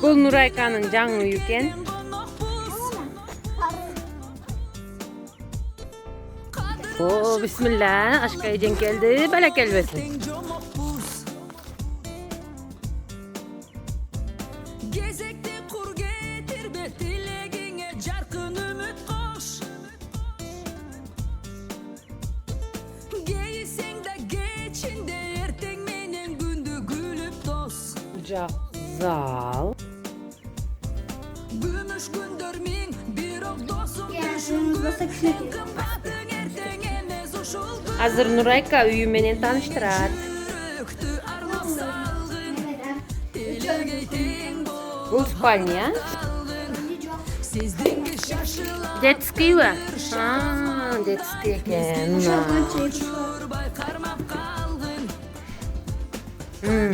Бул Нурайканын жаңы үйү экен. О, бисмилла, ашка эжең келди, бала келбесин. Зал. Азыр Нурайка үйү менен тааныштырат. Бул спальня. Детскийби? Детский экен.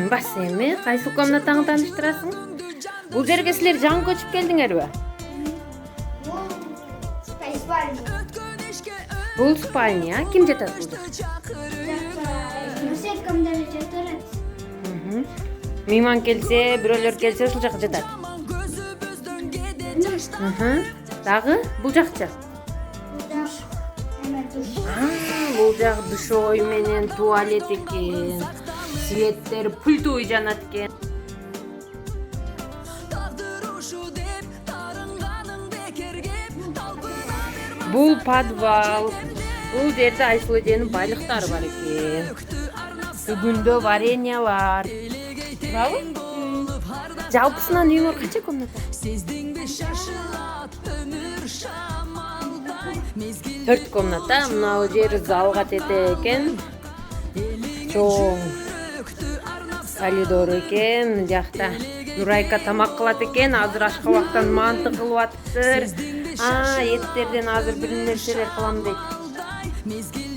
Бассейнми? Кайсы комнатаңы тааныштырасың? Бул жерге силер жаңы көчүп келдиңерби? Бул спальня. Ким жатат бул? Мейман келсе, бирөөлөр келсе ушул жакка жатат. Дагы бул жакчы. Бул жак душой менен туалет экен. Светтер пультуй жанат экен. Бул подвал. Бул жерде Айсул эженин байлыктары бар экен. Бүгүндө вареньялар. Туурабы? Жалпысынан үйүңөр канча комната? 4 комната. Мына жер залга тете экен. Чоң коридор экен. Жакта Нурайка тамак кылат экен. Азыр ашкабактан манты кылып атыптыр. Эттерден азыр бир нерселер кылам дейт.